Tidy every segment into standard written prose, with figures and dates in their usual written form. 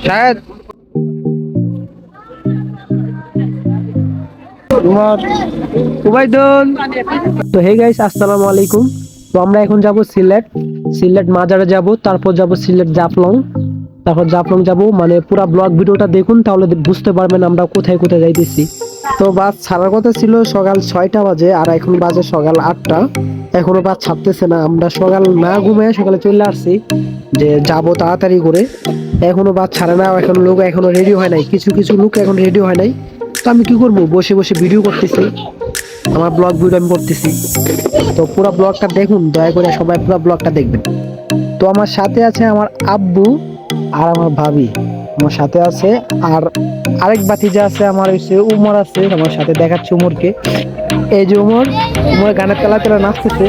शायद তো hey guys, আসসালামু আলাইকুম। তো আমরা এখন যাব সিলেট মাজারে যাব, তারপর যাব সিলেট জাফলং, তারপর জাফলং যাব। মানে পুরো ব্লগ ভিডিওটা দেখুন, তাহলে বুঝতে পারবেন আমরা কোথায় কোথায় যাইতেছি। তো বাস ছাড়ার কথা ছিল সকাল 6টা বাজে, আর এখন বাজে সকাল 8টা। এখনো বাস ছাড়তেছে না। আমরা সকাল না ঘুমিয়ে সকালে চলে আসছি যে যাব তাড়াতাড়ি করে। এখনো বাস ছাড়ে না, এখন লোক এখনো রেডি হয় নাই, কিছু কিছু লোক এখন রেডি হয় নাই। তো আমি কি করবো, বসে বসে ভিডিও করতেছি, আমার ব্লগ ভিডিও আমি করতেছি। তো পুরো ব্লগটা দেখুন, দয়া করে সবাই পুরো ব্লগটা দেখবেন। তো আমার সাথে আছে আমার আব্বু আর আমার ভাবি আমার সাথে আছে, আর আরেক ভাতিজা আছে আমার, হচ্ছে উমর আছে আমার সাথে, দেখাচ্ছে উমরকে। এই যে উমর গানের তেলা তেলা নাচতেছে।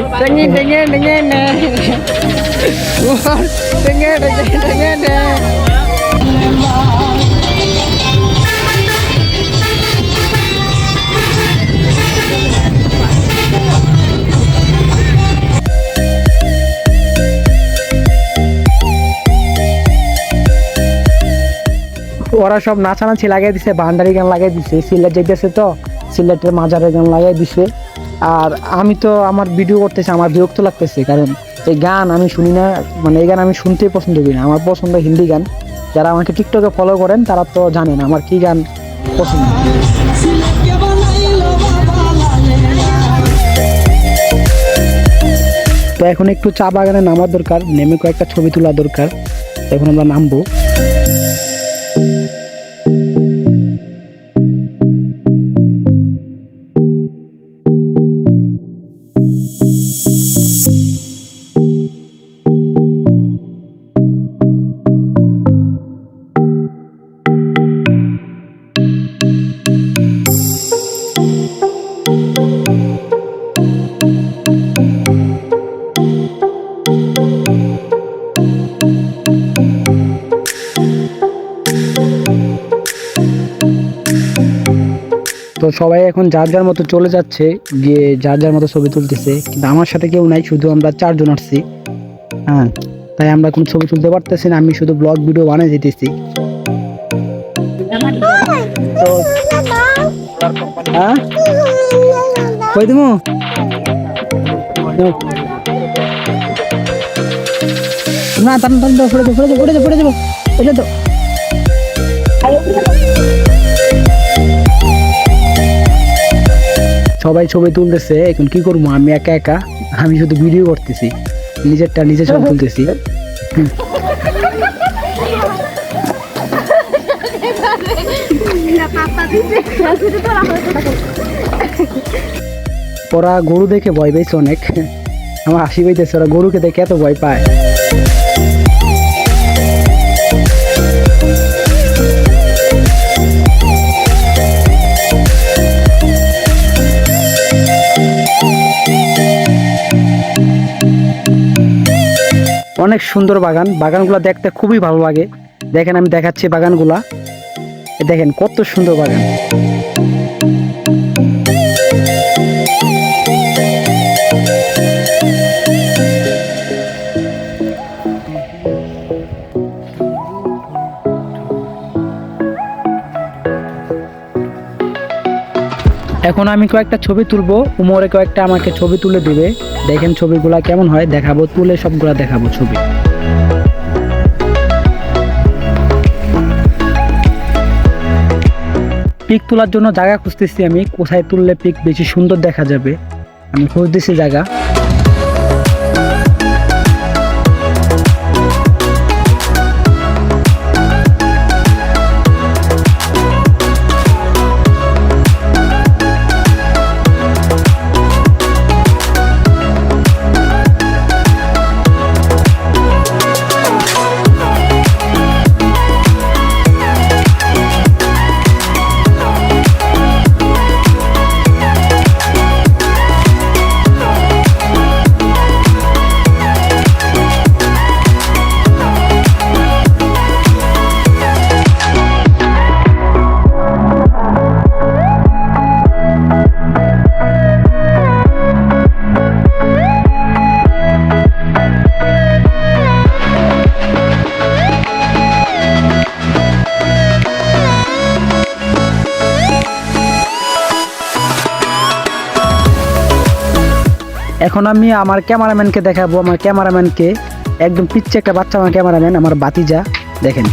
ওরা সব নাচানাচি লাগাই দিছে, ভান্ডারি গান লাগাই দিছে, সিলেট যাইতেছে তো সিলেটের মাজারের গান লাগাই দিছে। আর আমি তো আমার ভিডিও করতেছি, আমার বিরক্ত লাগতেছে, কারণ এই গান আমি শুনি না, মানে এই গান আমি শুনতেই পছন্দ করি না। আমার পছন্দ হিন্দি গান। যারা আমাকে টিকটকে ফলো করেন তারা তো জানেন আমার কি গান পছন্দ। তো এখন একটু চা বাগানে নামার দরকার, নেমে কয়েকটা ছবি তোলা দরকার। এখন আমরা নামবো। তো সবাই এখন যার যার মতো চলে যাচ্ছে, গিয়ে যার যার মতো ছবি তুলতেছে, কিন্তু আমার সাথে কেউ নাই, শুধু আমরা 4জন আসছি। হ্যাঁ, তাই আমরা কোনো ছবি তুলতে পারতেছি না, আমি শুধু ব্লগ ভিডিও বানিয়ে যেতেছি। হ্যাঁ, কই দিমু না, টান টান দাও, ফেলে দাও, ফেলে দাও, ফেলে দাও, ফেলে দেবো, ফেলে দাও। সবাই ছবি তুলতেছে, এখন কি করবো, আমি একা একা, আমি শুধু ভিডিও করতেছি, নিজেরটা নিজে ছবি তুলতেছি। ওরা গরু দেখে ভয় পেয়েছে অনেক, আমার হাসি পাইতেছে, ওরা গরুকে দেখে এত ভয় পায়। অনেক সুন্দর বাগান, বাগানগুলো দেখতে খুবই ভালো লাগে। দেখেন আমি দেখাচ্ছি বাগানগুলা, দেখেন কত সুন্দর বাগান। এখন আমি কয়েকটা ছবি তুলবো, উমরে কয়েকটা আমাকে ছবি তুলে দিবে। দেখেন ছবিগুলা কেমন হয়, দেখাবো, তুলে সবগুলা দেখাবো ছবি। পিক তোলার জন্য জায়গা খুঁজতেছি আমি, কোথায় তুললে পিক বেশি সুন্দর দেখা যাবে, আমি খুঁজতেছি জায়গা। এখন আমি আমার ক্যামেরাম্যানকে দেখাবো, আমার ক্যামেরাম্যানকে একদম পিচ্ছে একটা বাচ্চা, আমার ক্যামেরাম্যান, আমার বাতিজা, দেখেন।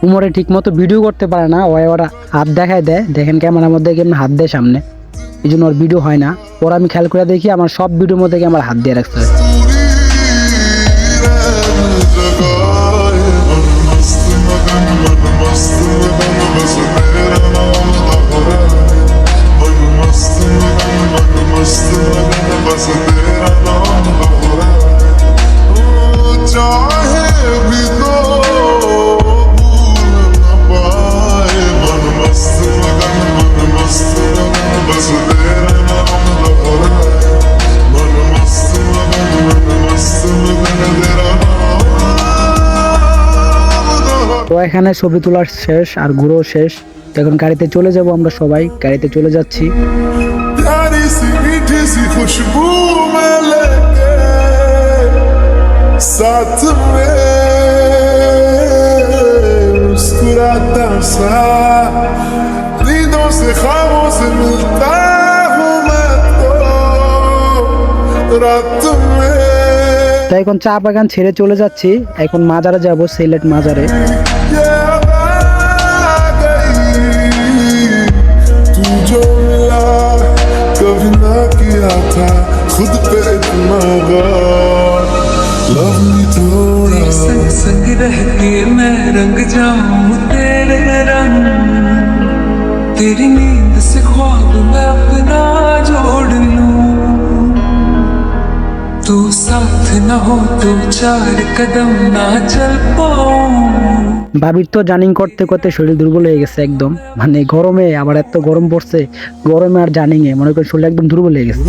উমরে ঠিক মতো ভিডিও করতে পারে না, ওরা হাত দেখায় দেয়, দেখেন ক্যামেরার মধ্যে কেমন হাত দেয় সামনে, এই জন্য ওর ভিডিও হয় না। ওরা আমি খেয়াল করে দেখি আমার সব ভিডিওর মধ্যে আমার হাত দিয়ে রাখতে হয়। তো এখানে ছবি তোলার শেষ আর ঘুরো শেষ, এখন গাড়িতে চলে যাব, আমরা সবাই গাড়িতে চলে যাচ্ছি। তাই এখন চা বাগান ছেড়ে চলে যাচ্ছি, এখন মাজারে যাব, সিলেট মাজারে। संग रह के मैं रंग जाऊं तेरे रंग, तेरी नींद से ख्वाब मैं अपना जोड़ लूं, तू साथ न हो तो चार कदम ना चल पाऊं। ভাবির তো জার্নিং করতে করতে শরীর দুর্বল হয়ে গেছে একদম, মানে গরমে, আবার এত গরম পড়ছে, গরমে আর জার্নিং এ মনে করেন শরীর একদম দুর্বল হয়ে গেছে।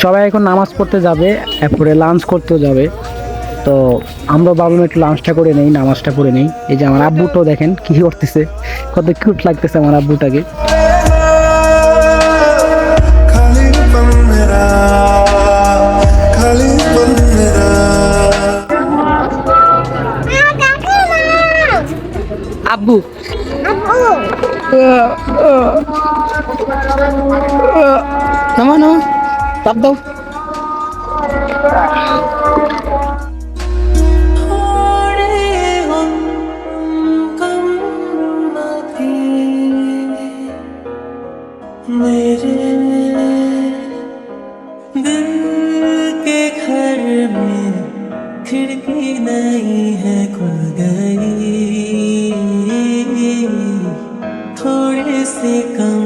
সবাই এখন নামাজ পড়তে যাবে, এরপরে লাঞ্চ করতেও যাবে, তো আমরা ভাবলাম একটু লাঞ্চটা করে নেই, নামাজটা করে নেই। এই যে আমার আব্বুটাও দেখেন কি করতেছে, কত কিউট লাগতেছে আমার আব্বুটাকে। আব্বু নামা নামা চাপ দাও। मेरे दिल के घर में खिड़की नहीं है, खुल गई, थोड़े से कम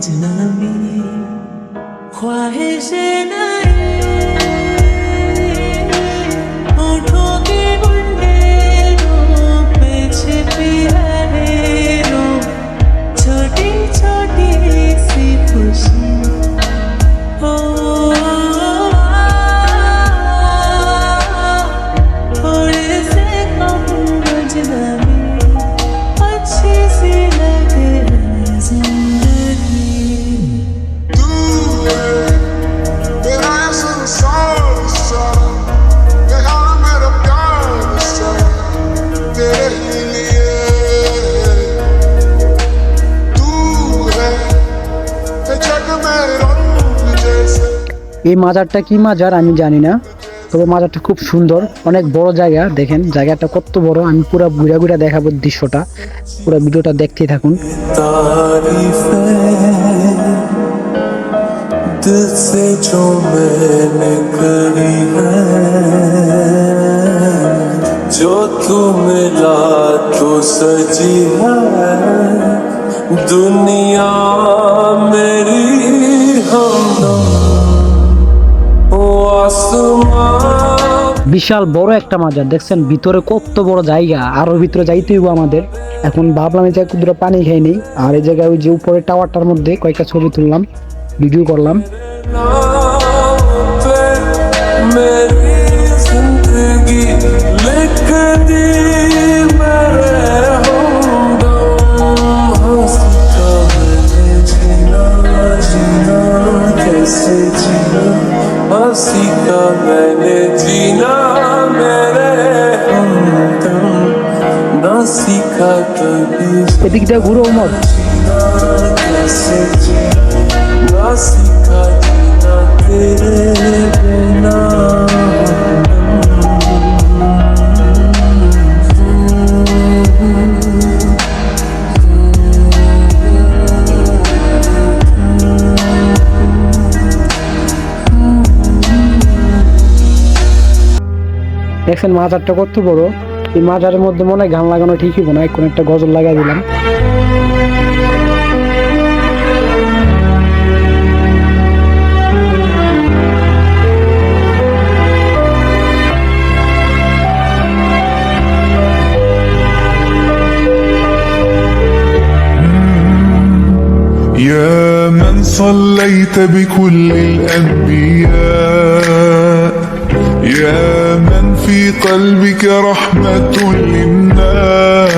जनाबी ख्वाहिश नहीं, होठों के बुंदेलों पे छिपी है रो, छोटी छोटी सी खुशी हो, थोड़े से कम এই মাজারটা কি মাজার আমি জানি না, তবে মাজারটা খুব সুন্দর, অনেক বড় জায়গা। দেখেন জায়গাটা কত বড়, আমি পুরো ঘুরে ঘুরে দেখাবো দৃশ্যটা, পুরো ভিডিওটা দেখতেই থাকুন। दिल से जो मैंने करी है, जो तू मिला तो सजी है दुनिया मेरी हमदम ओ आसमां। বিশাল বড় একটা মাজার, দেখছেন ভিতরে কত বড় জায়গা, আরো ভিতরে যাইতে হইব আমাদের। এখন ভাবলাম এই জায়গায় দুটো পানি খাই নেই, আর এই জায়গায় ওই যে উপরে টাওয়ারটার মধ্যে কয়েকটা ছবি তুললাম, ভিডিও করলাম। मेरी जिंदगी लिख दी मेरे हमदम, हंसता मैंने जीना जीना कैसे जीना, हंसी का मैंने जीना मेरे हमदम, ना सीखा कभी এদিক দিয়ে ঘুরো ওমর। कैसे जीना, ना सीखा जीना तेरे बिना। দেখছেন মাজারটা কত বড়, এই মাজারের মধ্যে মনে হয় গান লাগানো ঠিকই মনে হয়, কোন একটা গজল লাগাই দিলাম। يا من صليت بكل الأنبياء، يا من في قلبك رحمة للناس،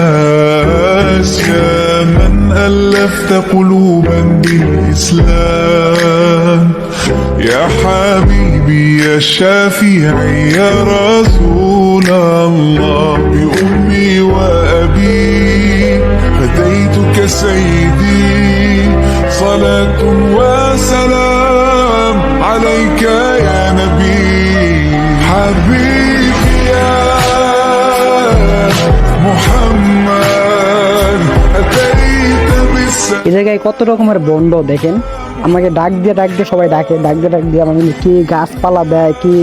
يا من ألفت قلوبا بالإسلام، يا حبيبي يا شافعي يا رسول الله، بأمي وأبي فديتك سيدي، صلاة وسلام عليك يا نبي حبيبي يا محمد أتيت بالسلام। এই জায়গায় কত রকমের বন্ড দেখেন, আমাকে ডাক দিয়ে সবাই ডাকে, ডাক দিয়ে আমাকে কি গাছপালা দেয়, কি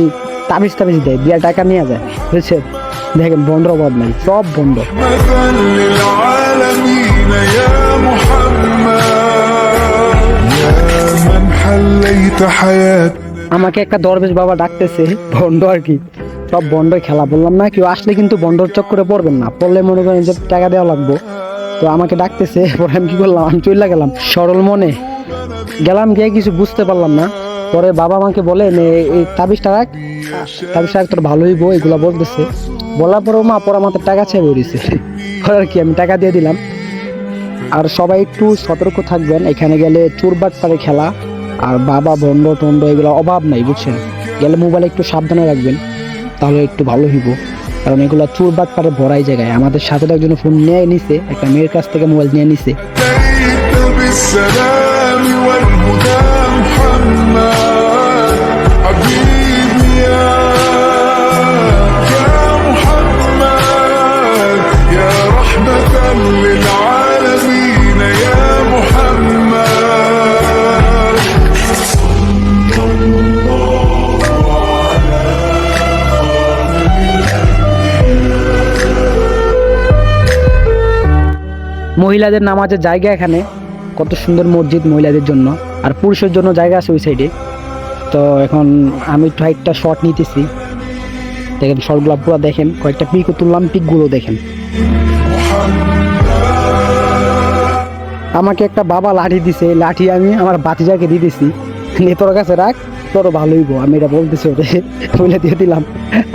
তাবিজ দেয়, দিয়ে টাকা নিয়ে যায়, বুঝছেন। দেখেন বন্ডর অভাব নাই, সব বন্ড। مثل للعالمين يا محمد يا من حليت حياة। আমাকে একটা দরবেশ বাবা ডাকতেছে, বন্ড আর কি, সব বন্ড খেলা। বললাম না কেউ আসলে কিন্তু বন্ডর চক্করে পড়বেন না, পড়লে মনে করেন যে টাকা দেওয়া লাগবে। তো আমাকে ডাকতেছে, পরে আমি কি করলাম, আমি চলে গেলাম সরল মনে, গেলাম গিয়ে কিছু বুঝতে পারলাম না। পরে বাবা আমাকে বলে এই তাবিজটা রাখ, তোর ভালো হইব, এগুলা বলতেছে। বলার পরেও মা পরে আমাদের টাকা ছেড়ে বেরিয়েছে, আর কি আমি টাকা দিয়ে দিলাম। আর সবাই একটু সতর্ক থাকবেন, এখানে গেলে চোরবাট পারে খেলা, আর বাবা বন্ড টন্ড এগুলো অভাব নাই, বুঝছেন। গেলে মোবাইলে একটু সাবধানে রাখবেন, তাহলে একটু ভালো হইব, কারণ এগুলো চোরবাট পারে ভরাই জায়গায়। আমাদের সাথে একজন ফোন নিয়ে নিছে, একটা মেয়ের কাছ থেকে মোবাইল নিয়ে নিছে। أتيت بالسلام والهدى محمد حبيبي يا محمد يا رحمة للعالمين يا محمد মহিলাদের নামাজের জায়গা এখানে, কত সুন্দর মসজিদ মহিলাদের জন্য, আর পুরুষের জন্য জায়গা আছে ওই সাইডে। তো এখন আমি একটু একটা শর্ট নিতেছি, দেখেন শর্টগুলো পুরো দেখেন, কয়েকটা পিকও তুললাম, পিকগুলো দেখেন। আমাকে একটা বাবা লাঠি দিছে, লাঠি আমি আমার বাতিজাকে দিয়ে দিছি, তোর কাছে রাখ, তোর ভালো হইব, আমি এটা বলতেছি ওরে, বলে দিয়ে দিলাম,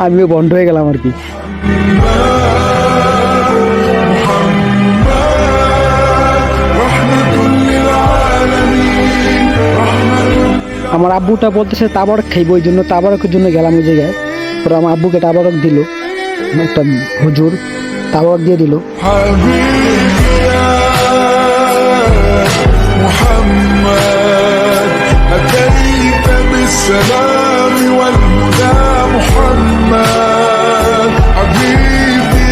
আমিও বন্ধ হয়ে গেলাম আর কি। আমার আব্বুটা বলতেছে তাবারক খাইব, ওই জন্য তাবারকের জন্য গেলাম ওই জায়গায়। পরে আমার আব্বুকে তাবারক দিল, একটা হুজুর তাবারক দিয়ে দিল। محمد أتيت بالسلام والهدى محمد حبيبي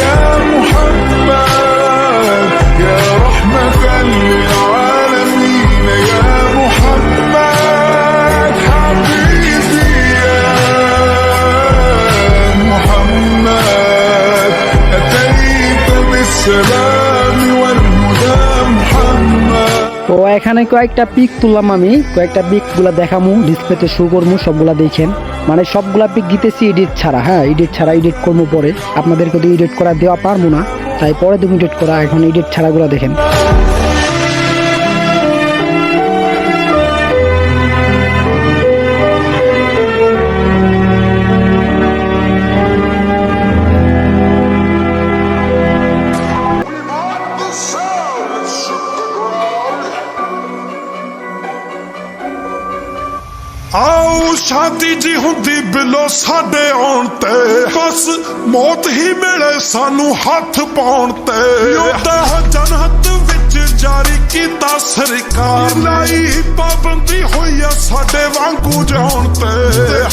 يا محمد يا رحمة للعالمين يا محمد حبيبي يا محمد أتيت بالسلام والهدى محمد তো এখানে কয়েকটা পিক তুললাম, আমি কয়েকটা পিক গুলা দেখামু, ডিসপ্লেতে শো করবো, সবগুলা দেখেন। মানে সবগুলা পিক দিতেছি এডিট ছাড়া, হ্যাঁ এডিট ছাড়া, এডিট করবো পরে। আপনাদেরকে তো এডিট করা দেওয়া পারবো না, তাই পরে তুমি এডিট করা, এখন এডিট ছাড়াগুলা দেখেন। ਆਓ ਸ਼ਾਦੀ ਜੀ ਹੁੰਦੀ ਬਿਲੋ ਸਾਡੇ ਆਉਣ ਤੇ, ਬਸ ਮੌਤ ਹੀ ਮਿਲੇ ਸਾਨੂੰ ਹੱਥ ਪਾਉਣ ਤੇ। ਉਹਦਾ ਜਨਹਤ ਵਿੱਚ ਜਾਰੀ ਕੀਤਾ ਸਰਕਾਰ, ਲਾਈ ਪਾਬੰਦੀ ਹੋਈ ਆ ਸਾਡੇ ਵਾਂਗੂ ਜਾਣ ਤੇ।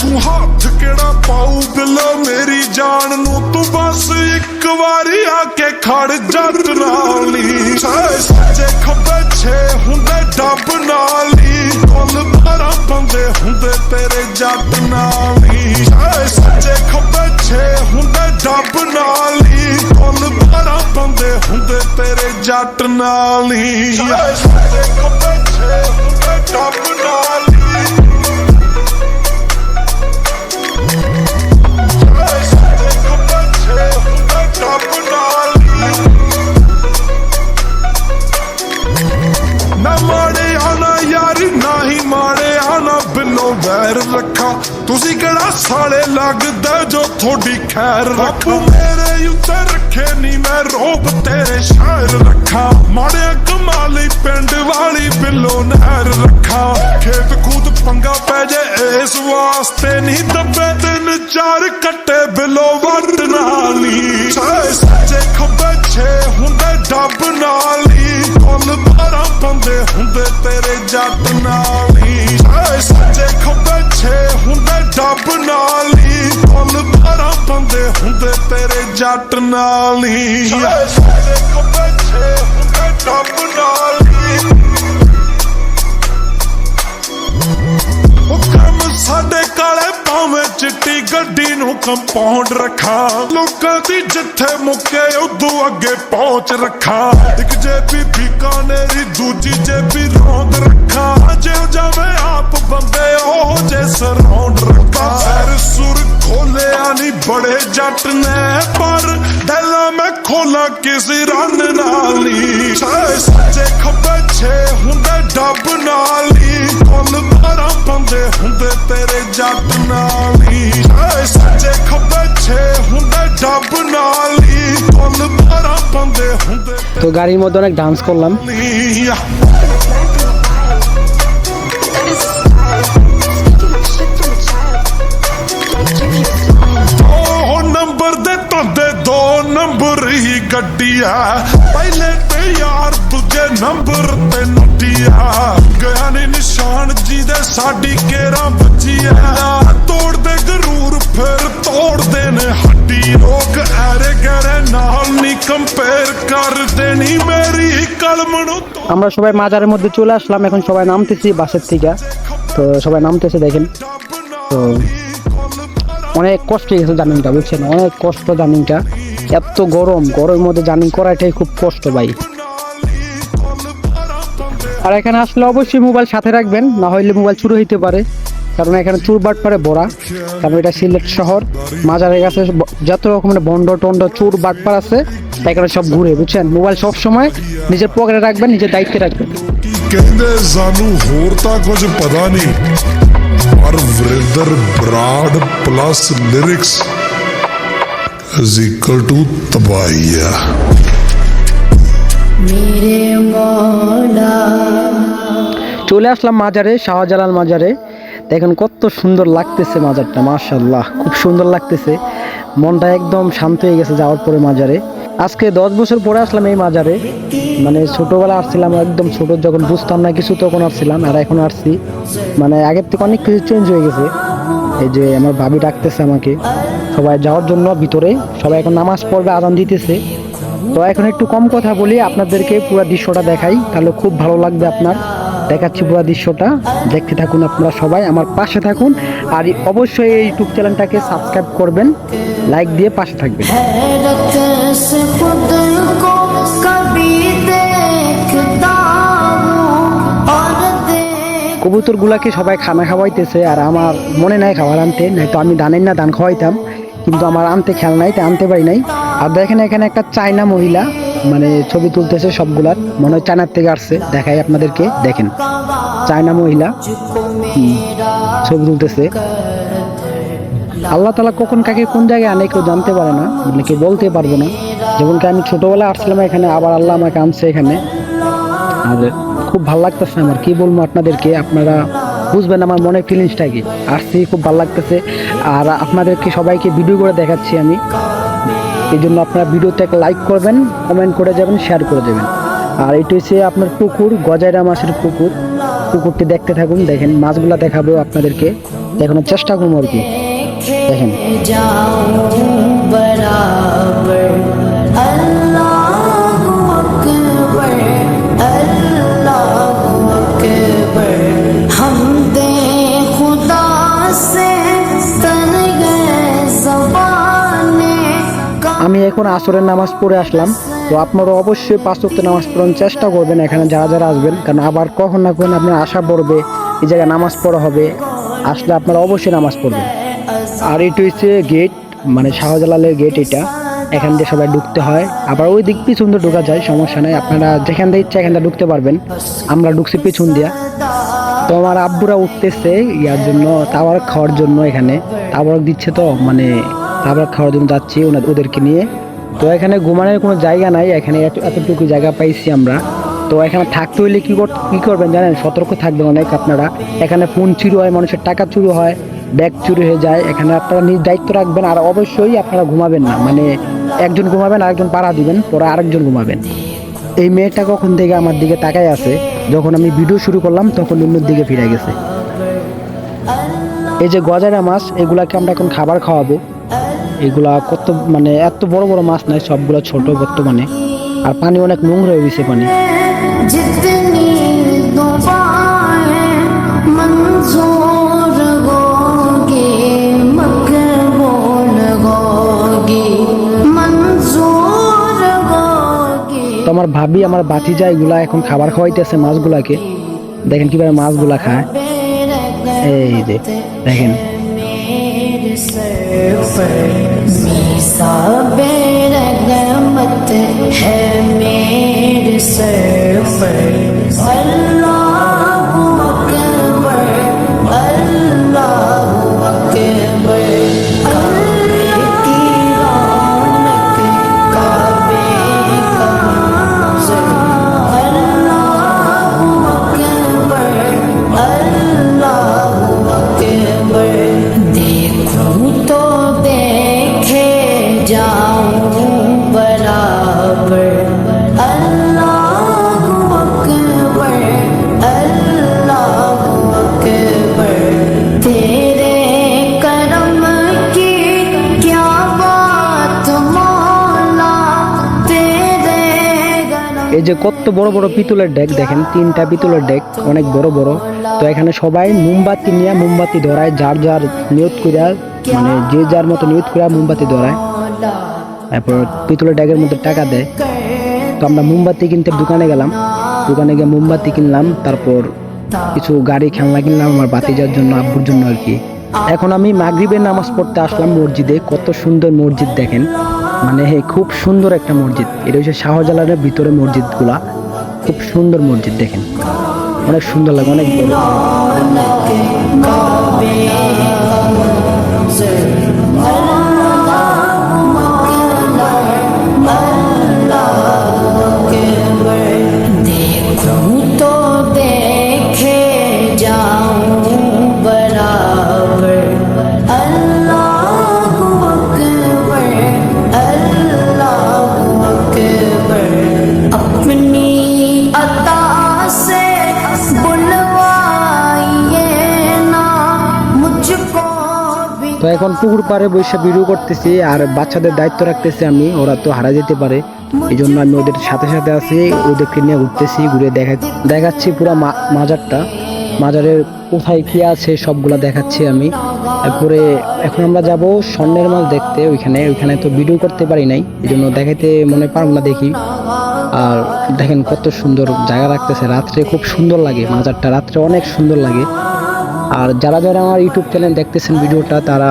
ਤੂੰ ਹੱਥ ਕਿਹੜਾ ਪਾਉ ਬਿਲੋ ਮੇਰੀ ਜਾਨ ਨੂੰ, ਤੂੰ ਬਸ ਇੱਕ ਵਾਰੀ ਆ ਕੇ ਖੜ ਜੱਟ ਨਾਲ ਨੀ। ਸੱਜੇ ਖੱਬੇ ਛੇ ਹੁੰਦੇ ਡੱਬ ਨਾਲ ਨੀ, ਕੁੱਲ 12 ਬੰਦੇ ਹੁੰਦੇ ਤੇਰੇ ਜੱਟ ਨਾਲ ਨੀ। ਸੱਜੇ ਖੱਬੇ ਛੇ ਹੁੰਦੇ ਡੱਬ ਨਾਲ ਨੀ, ਕੁੱਲ 12 ਬੰਦੇ ਹੁੰਦੇ ਤੇਰੇ ਜੱਟ ਨਾਲ ਨੀ। ਸੱਜੇ ਖੱਬੇ ਛੇ ਹੁੰਦੇ ਡੱਬ ਨਾਲ ਨੀ, ਸੱਜੇ ਖੱਬੇ ਛੇ ਹੁੰਦੇ ਡੱਬ ਨਾਲ ਨੀ। ਨਾ ਮਾੜੇ ਆਣਾ ਯਾਰ ਨਾ ਹੀ ਮਾੜੇ ਆਣਾ ਬਿੱਲੋ ਵੈਰ ਰੱਖਾ, ਤੁਸੀਂ ਕਿਹੜਾ ਸਾਲੇ ਲੱਗਦਾ ਜੋ ਥੋੜੀ ਖੈਰ ਰੱਖਾ। ਮੇਰੇ ਉੱਤੇ ਰੱਖੇ ਨੀ ਮੈਂ ਰੋਬ ਤੇਰੇ ਸ਼ਾਇਰ ਰੱਖਾ, ਮਾੜਿਆ ਕਮਾਲੀ ਪਿੰਡ ਵਾਲੀ ਬਿੱਲੋ ਨਹਿਰ ਰੱਖਾ। ਖੇਤ ਖੂਦ ਪੰਗਾ ਪੈ ਜੇ ਇਸ ਵਾਸਤੇ ਨਹੀਂ ਦੱਬੇ, 3-4 ਕੱਟੇ ਬਿੱਲੋ ਵੱਟ ਨਾਲ ਨੀ। ਸੱਜੇ ਖੱਬੇ ਛੇ ਹੁੰਦੇ ਡੱਬ ਨਾਲ ਨੀ, ਕੁੱਲ 12 ਬੰਦੇ ਹੁੰਦੇ ਤੇਰੇ ਜੱਟ ਨਾਲ ਨੀ। ਸੱਜੇ ਖੱਬੇ ਛੇ ਹੁੰਦੇ ਡੱਬ ਨਾਲ ਨੀ, ਕੁੱਲ 12 ਬੰਦੇ ਹੁੰਦੇ ਤੇਰੇ ਜੱਟ ਨਾਲ ਨੀ। ਸੱਜੇ ਖੱਬੇ ਛੇ ਹੁੰਦੇ ਡੱਬ ਨਾਲ ਨੀ। ਉਹ ਕੰਮ ਸਾਡੇ ਕਾਲੇ ਭਾਵੇਂ ਚਿੱਟੀ ਗੱਡੀ ਨੂੰ ਕੰਪਾਊਂਡ ਰੱਖਾਂ, ਲੋਕਾਂ ਦੀ ਜਿੱਥੇ ਮੁੱਕੇ ਉਦੋਂ ਅੱਗੇ ਪਹੁੰਚ ਰੱਖਾਂ। ਇੱਕ ਜੇਬੀ ਬੀਕਾਨੇਰੀ ਦੂਜੀ ਜੇਬੀ ਰੌਂਦ ਰੱਖਾਂ, ਜਿਉ ਜਾਵੇ ਆਪ ਬੰਦੇ ਉਹ ਜੇ ਸਰੌਂਡ ਰੱਖਾਂ। ਸਰ ਸੁਰ ਖੋਲਿਆ ਨੀ ਬੜੇ ਜੱਟ ਨੇ, ਪਰ ਦਿਲਾਂ ਮੈਂ ਖੋਲਾਂ ਕਿਸੇ ਰੰਨ ਨਾਲ ਨੀ। ਸੱਜੇ ਖੱਬੇ ਛੇ ਹੁੰਦੇ ਡੱਬ ਨਾਲ ਨੀ, ਕੁੱਲ 12 ਬੰਦੇ ਹੁੰਦੇ ਤੇਰੇ ਜੱਟ ਨਾਲ ਨੀ। ਸੱਜੇ ਖੱਬੇ ਛੇ ਹੁੰਦੇ ਡੱਬ ਨਾਲ ਨੀ, ਕੁੱਲ 12 ਬੰਦੇ ਹੁੰਦੇ তো গাড়ির মধ্যে অনেক ডান্স করলাম। ਨੀ। ਉਹ ਨੰਬਰ ਦੇ ਧੰਦੇ 2 ਨੰਬਰ ਹੀ ਗੱਡੀ ਆ, ਪਹਿਲੇ ਤੇ ਯਾਰ ਦੂਜੇ ਨੰਬਰ ਤੇ ਨੱਟੀ ਆ। ਗਿਆ ਨੀ ਨਿਸ਼ਾਨ ਜੀ ਦੇ ਸਾਡੀ ਕੇਰਾਂ ਬੱਚੀ ਆ, ਤੋੜਦੇ ਗਰੂਰ ਫਿਰ ਤੋੜਦੇ ਨੇ ਹੱਡੀ। ਲੋਕ ਐਰੇ ਗੈਰੇ ਨਾਲ ਨੀ ਕੰਪੇਅਰ ਕਰਦੇ ਨੀ ਮੇਰੀ ਕਲਮ ਨੂੰ। আমরা সবাই মাজারের মধ্যে চলে আসলাম, এখন সবাই নামতেছি বাসের থেকে। তো সবাই নামতেছে দেখেন। তো অনেক কষ্ট হয়ে গেছে জার্নিটা, বুঝছেন, অনেক কষ্ট জার্নিটা। এত গরম, গরমের মধ্যে জার্নি করাটাই খুব কষ্ট ভাই। আর এখানে আসলে অবশ্যই মোবাইল সাথে রাখবেন, না হইলে মোবাইল চুরি হইতে পারে, কারণ এখানে চুরবাট পারে ভরা। কারণ এটা সিলেট শহর, মাজারের কাছে যত রকমের বন্ড টন্ড চুর বাটপার আছে, এখানে সব ঘুরে, বুঝছেন। মোবাইল সব সময় নিজের পকেটে রাখবেন, নিজের দায়িত্বে রাখবেন। ਕਹਿੰਦੇ ਸਾਨੂੰ ਹੋਰ ਤਾਂ ਕੁਝ ਪਤਾ ਨਹੀਂ, ਪਰ Varinder Brar plus lyrics is equal to ਤਬਾਹੀਆ। চলে আসলাম মাজারে, শাহজালাল মাজারে। দেখেন কত সুন্দর লাগতেছে মাজারটা, মাশাআল্লাহ খুব সুন্দর লাগতেছে। মনটা একদম শান্ত হয়ে গেছে যাওয়ার পরে মাজারে। আজকে 10 বছর পরে আসলাম এই মাজারে। মানে ছোটবেলা আসছিলাম, একদম ছোট যখন বুঝতাম না কিছু তখন আসছিলাম, আর এখন আসছি। মানে আগের থেকে অনেক কিছু চেঞ্জ হয়ে গেছে। এই যে আমার ভাবি ডাকতেছে আমাকে সবাই যাওয়ার জন্য ভিতরে, সবাই এখন নামাজ পড়বে, আজান দিতেছে। তো এখন একটু কম কথা বলি, আপনাদেরকে পুরো দৃশ্যটা দেখাই, তাহলে খুব ভালো লাগবে আপনার। দেখাচ্ছি পুরো দৃশ্যটা, দেখতে থাকুন আপনারা সবাই, আমার পাশে থাকুন। আর অবশ্যই এই ইউটিউব চ্যানেলটাকে সাবস্ক্রাইব করবেন, লাইক দিয়ে পাশে থাকবেন। हैरत से खुद को कभी देखता हूँ और देख কবুতর গুলাকে সবাই খানা খাওয়াইতেছে, আর আমার মনে নাই খাবার আনতে, নাই তো আমি দানের না দান খাওয়াইতাম, কিন্তু আমার আনতে খেয়াল নাই, তাই আনতে পারি নাই। আর দেখেন এখানে একটা চায়না মহিলা মানে ছবি তুলতেছে সবগুলার, মনে হয় চায়নার থেকে আসছে। দেখাই আপনাদেরকে, দেখেন চায়না মহিলা ছবি তুলতেছে। আল্লাহ তাআলা কখন কাকে কোন জায়গায় আনে কেউ জানতে পারে না, মানে কেউ বলতে পারবো না। যেমন কি আমি ছোটবেলায় আসছিলাম এখানে, আবার আল্লাহ আমাকে আনছে এখানে। আর খুব ভালো লাগতেছে আমার, কি বলবো আপনাদেরকে, আপনারা বুঝবেন আমার মনের ফিলিংসটা কি। আসছি, খুব ভালো লাগতেছে। আর আপনাদেরকে সবাইকে ভিডিও করে দেখাচ্ছি আমি, এই জন্য আপনারা ভিডিওতে একটা লাইক করবেন, কমেন্ট করে যাবেন, শেয়ার করে দেবেন। আর এটা হচ্ছে আপনার পুকুর, গজাইরা মাছের পুকুর। পুকুরটি দেখতে থাকুন, দেখেন মাছগুলা দেখাবো আপনাদেরকে, দেখানোর চেষ্টা করবো আর কি। দেখেন जाऊं बराबर अल्लाहु अकबर अल्लाहु अकबर हमदे खुदा से तन गए ज़बाने আমি এখন আসরের নামাজ পড়ে আসলাম। তো আপনারা অবশ্যই 5 ওয়াক্ত নামাজ পড়ার চেষ্টা করবেন এখানে যারা যারা আসবেন, কারণ আবার কখন না কখন আপনার আশা পড়বে, এই জায়গায় নামাজ পড়া হবে। আসলে আপনারা অবশ্যই নামাজ পড়বেন। আর এটা হচ্ছে গেট, মানে শাহজালালের গেট এটা, এখান দিয়ে সবাই ঢুকতে হয়। আবার ওই দিক পিছন দিয়ে ঢোকা যায়, সমস্যা নাই, আপনারা যেখান দিয়ে ইচ্ছা এখান দিয়ে ঢুকতে পারবেন। আমরা ঢুকছি পিছন দিয়া। তো আমার আব্বুরা উঠতেছে ইয়ার জন্য, তাওয়ার খাওয়ার জন্য, এখানে তাওয়ার দিচ্ছে, তো মানে তাওয়ার খাওয়ার জন্য যাচ্ছি ওদেরকে নিয়ে। তো এখানে ঘুমানোর কোনো জায়গা নাই, এখানে এতটুকু জায়গা পাইছি আমরা। তো এখানে থাকতে হইলে কি করবেন জানেন, সতর্ক থাকবেন অনেক আপনারা। এখানে ফোন চুরি হয়, মানুষের টাকা চুরি হয়, ব্যাগ চুরি হয়ে যায়। এখানে আপনারা নিজ দায়িত্ব রাখবেন। আর অবশ্যই আপনারা ঘুমাবেন না, মানে একজন ঘুমাবেন, আরেকজন পাড়া দিবেন, পরে আরেকজন ঘুমাবেন। এই মেয়েটা কখন থেকে আমার দিকে তাকায় আছে, যখন আমি ভিডিও শুরু করলাম তখন অন্যের দিকে ফিরে গেছে। এই যে গজারা মাছ, এগুলাকে আমরা এখন খাবার খাওয়াবো। এগুলা কত মানে এত বড় বড় মাছ নাই, সবগুলো ছোট বর্তমানে। আর পানি অনেক নোংরা হয়ে গেছে পানি। जितनी दुआएं मंजूर होगी मकबूल होगी मंजूर होगी তো আমার ভাবি, আমার ভাতিজা এগুলা এখন খাবার খাওয়াইতেছে মাছগুলাকে। দেখেন কিভাবে মাছগুলা খায়, এই যে দেখেন। मेरे सर पर मीसा बेरहमत है मेरे सर पर अल्लाहु अकबर अल्लाहु अकबर काबे की रौनक काबे का मंजर अल्लाहु अकबर अल्लाहु अकबर देखूं तो देखे जाऊं बराबर अल्लाहु अकबर अल्लाहु अकबर तेरे करम की क्या बात मौला तेरे करम এই যে কত বড় বড় পিতলের ডেক, দেখেন 3টা পিতলের ডেক, অনেক বড় বড়। তো এখানে সবাই মোমবাতি নিয়ে মোমবাতি ধরায়, যার যার নিয়ত কইরা, মানে যে যার মতো নিয়ত কইরা মোমবাতি ধরায়। তারপর পিতলের ডেকের মধ্যে টাকা দেয়। তো আমরা মোমবাতি কিনতে দোকানে গেলাম, দোকানে গিয়ে মোমবাতি কিনলাম, তারপর কিছু গাড়ি খেলনা কিনলাম আমার ভাতিজার জন্য, আব্বুর জন্য আর কি। এখন আমি মাগরিবের নামাজ পড়তে আসলাম মসজিদে। কত সুন্দর মসজিদ দেখেন, মানে খুব সুন্দর একটা মসজিদ। এটা হচ্ছে শাহজালালের ভিতরে মসজিদগুলা, খুব সুন্দর মসজিদ দেখেন, অনেক সুন্দর লাগে, অনেক বড়। देखूं तो देखे जाऊं बराबर अल्लाहु अकबर अल्लाहु এখন পুকুর পাড়ে বসে ভিডিও করতেছি আর বাচ্চাদের দায়িত্ব রাখতেছি আমি, ওরা তো হারা যেতে পারে, এই জন্য আমি ওদের সাথে সাথে আছি, ওদেরকে নিয়ে ঘুরতেছি, ঘুরে দেখাচ্ছি পুরো মাজারটা, মাজারের কোথায় কি আছে সবগুলা দেখাচ্ছি আমি। তারপরে এখন আমরা যাব স্বর্ণের মাছ দেখতে, ওইখানে তো ভিডিও করতে পারি নাই, এই জন্য দেখাইতে মনে পারব না দেখি। আর দেখেন কত সুন্দর জায়গা রাখতেছে, রাত্রে খুব সুন্দর লাগে মাজারটা, রাত্রে অনেক সুন্দর লাগে। আর যারা যারা আমার ইউটিউব চ্যানেল দেখতেছেন ভিডিওটা, তারা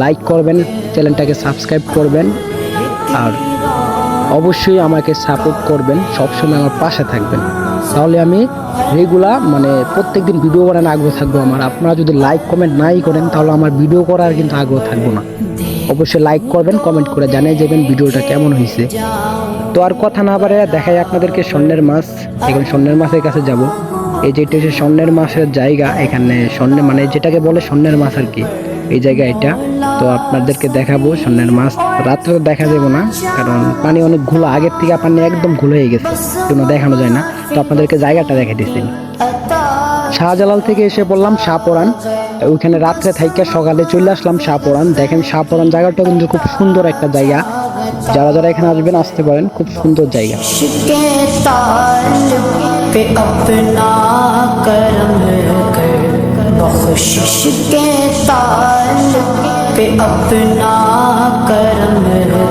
লাইক করবেন, চ্যানেলটাকে সাবস্ক্রাইব করবেন, আর অবশ্যই আমাকে সাপোর্ট করবেন, সবসময় আমার পাশে থাকবেন, তাহলে আমি রেগুলার মানে প্রত্যেকদিন ভিডিও করার আগ্রহ থাকবো আমার। আপনারা যদি লাইক কমেন্ট নাই করেন তাহলে আমার ভিডিও করার কিন্তু আগ্রহ থাকবো না। অবশ্যই লাইক করবেন, কমেন্ট করে জানিয়ে যাবেন ভিডিওটা কেমন হয়েছে। তো আর কথা না বাড়ে দেখাই আপনাদেরকে স্বর্ণের মাছ। এখন স্বর্ণের মাছের কাছে যাব, এই যে এটা হচ্ছে স্বর্ণের মাছের জায়গা, এখানে স্বর্ণের মানে যেটাকে বলে স্বর্ণের মাছ আর কি, এই জায়গা এটা। তো আপনাদেরকে দেখাবো স্বর্ণের মাছ, রাত্রে তো দেখা যাবে না কারণ পানি অনেক ঘুলো, আগের থেকে পানি একদম ঘুলো হয়ে গেছে, কোনো দেখানো যায় না। তো আপনাদেরকে জায়গাটা দেখে দিচ্ছি। শাহজালাল থেকে এসে বললাম শাহপরান, ওইখানে রাত্রে থাইকা সকালে চলে আসলাম শাহপরান। দেখেন শাহপরান জায়গাটা কিন্তু খুব সুন্দর একটা জায়গা, যারা যারা এখানে আসবেন আসতে পারেন, খুব সুন্দর জায়গা। के ताल पे अपना करम कर, बख्शिश के ताल पे अपना करम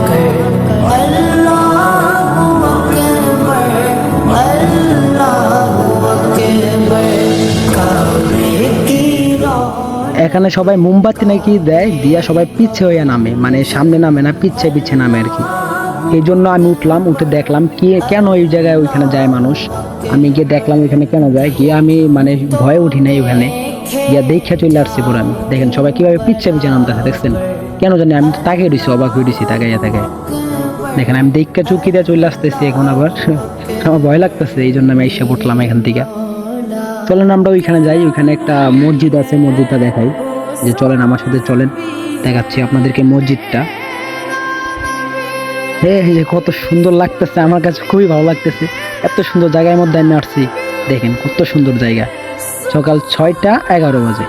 कर, अल्लाहु अकबर, अल्लाहु अकबर, काबे की रोशनी। এখানে সবাই মোমবাতি নাকি দেয়, দিয়া সবাই পিছে হয়ে নামে, মানে সামনে নামে না, পিছে পিছে নামে আর কি। এই জন্য আমি উঠলাম, উঠে দেখলাম কি কেন এই জায়গায় ওইখানে যায় মানুষ। আমি গিয়ে দেখলাম ওইখানে কেন যায়, গিয়ে আমি মানে ভয়ে উঠি নাই, ওখানে গিয়ে দেখে চলে আসছি পুরো আমি। দেখেন সবাই কিভাবে পিছে পিছে নামতেছে, দেখছেন কেন জানি, আমি তো তাকিয়ে দিছি, অবাক হয়ে দিছি তাকাইয়া তাকায়। দেখেন আমি দেখে চুকি দিয়ে চলে আসতেছি, এখন আবার আমার ভয় লাগতেছে, এই জন্য আমি এসে পড়লাম এখান থেকে। চলেন আমরা ওইখানে যাই, ওইখানে একটা মসজিদ আছে, মসজিদটা দেখাই, যে চলেন আমার সাথে চলেন, দেখাচ্ছি আপনাদেরকে মসজিদটা। হ্যাঁ যে কত সুন্দর লাগতেছে, আমার কাছে খুবই ভালো লাগতেছে, এত সুন্দর জায়গার মধ্যে আমি আসছি। দেখেন কত সুন্দর জায়গা, সকাল 6:11 বাজে,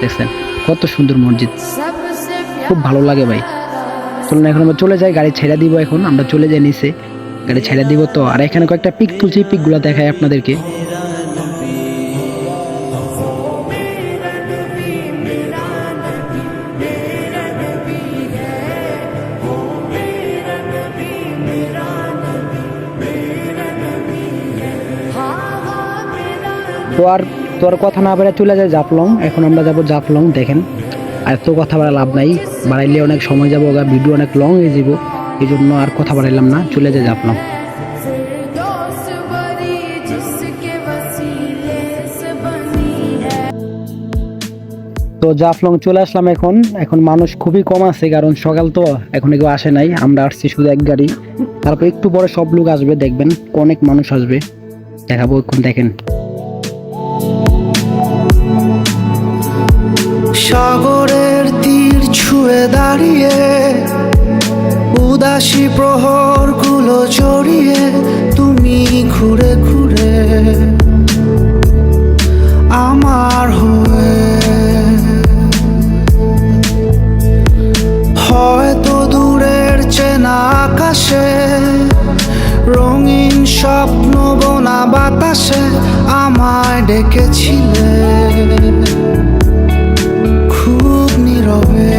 দেখছেন কত সুন্দর মসজিদ, খুব ভালো লাগে ভাই। চলুন এখন আমরা চলে যাই, গাড়ি ছেড়ে দিব, এখন আমরা চলে যাই নিচে, গাড়ি ছেড়ে দিব। তো আর এখানে কয়েকটা পিক তুলছি, পিকগুলো দেখাই আপনাদেরকে। তোর কথা না বেড়ে চলে যায় জাফলং, এখন আমরা যাব জাফলং। দেখেন আর তো কথা বাড়া লাভ নাই, বাড়াইলে অনেক সময় যাবো, ভিডিও অনেক লং হয়ে যাব, এই জন্য আর কথা বাড়াইলাম না, চলে যায় জাফলং। তো জাফলং চলে আসলাম এখন। এখন মানুষ খুবই কম আছে, কারণ সকাল তো, এখন কেউ আসে নাই, আমরা আসছি শুধু এক গাড়ি। তারপর একটু পরে সব লোক আসবে, দেখবেন অনেক মানুষ আসবে, দেখাবো এখন। দেখেন সাগরের তীর ছুঁয়ে দাঁড়িয়ে, উদাসী প্রহরগুলো জড়িয়ে, তুমি ঘুরে ঘুরে আমার হয়ে, হয়তো দূরের চেনা আকাশে, রঙিন স্বপ্ন বোনা বাতাসে আমায় ডেকেছিলে খুব নীরবে।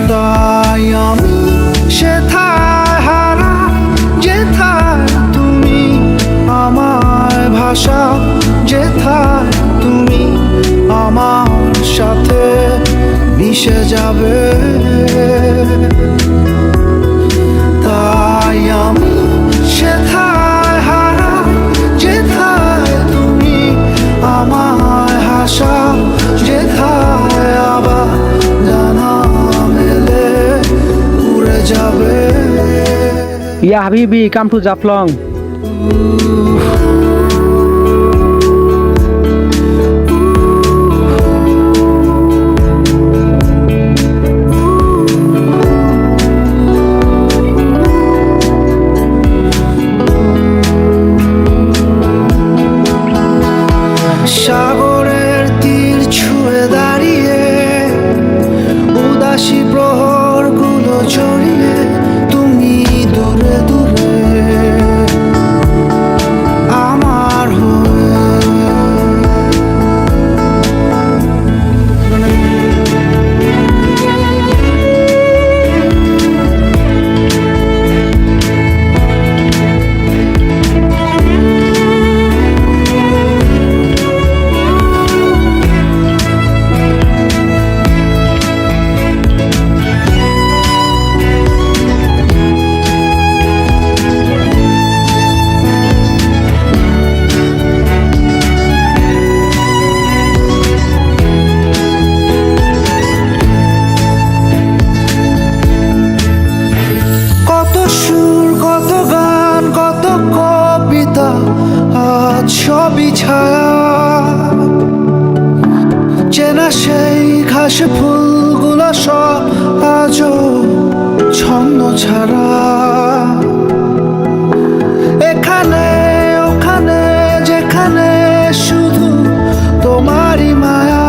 তাই আমি সেথায় হারা, যেথায় তুমি আমার ভাষা, যেথায় তুমি আমার সাথে মিশে যাবে। তাই আমি সেথায় হারা, যেথায় তুমি আমার হাসা, যেথায় আবার জানা মেলে উড়ে যাবে। ইয়া হাবিবি, কাম টু জাফলং। সাগরের তীর ছুঁয়ে দাঁড়িয়ে, চেনা সেই ঘাস ফুলগুলো সব আজও ছন্ন ছাড়া, এখানে ওখানে যেখানে শুধু তোমারই মায়া।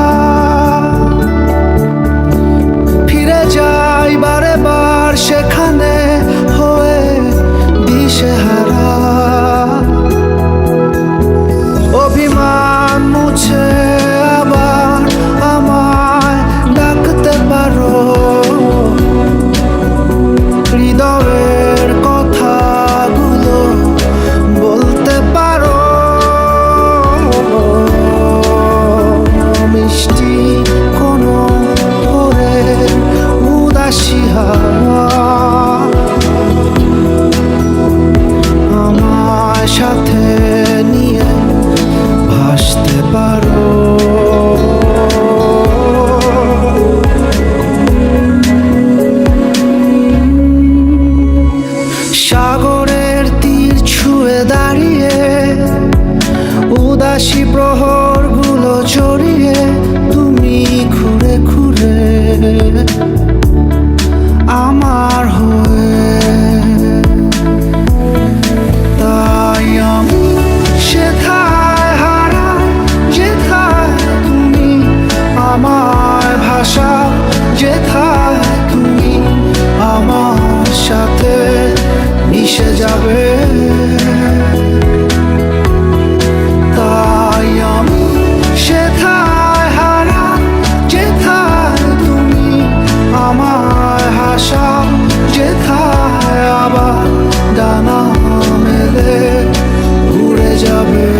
ফিরে যাই বারে বার সেখানে হয়ে দিশেহারা, অভিমান মুছে আবার আমায় ডাকতে পারো, হৃদয়ের কথাগুলো বলতে পারো। মিষ্টি কোনো ভোরের উদাসী হাওয়া আমার সাথে নিয়ে ভাসতে পারো। সাগরের তীর ছুঁয়ে দাঁড়িয়ে উদাসী প্রহরগুলো জড়িয়ে তুমি ঘুরে ঘুরে আমার হয়ে, তাই আমি সেথায় হারাই যেথায় তুমি আমার ভাষা, যেথায় তুমি আমার সাথে মিশে যাবে। তাই আমি সেথায় হারাই যেথায় তুমি আমার ভাষা, যেথায় আবার ডানা মেলে উড়ে যাবে।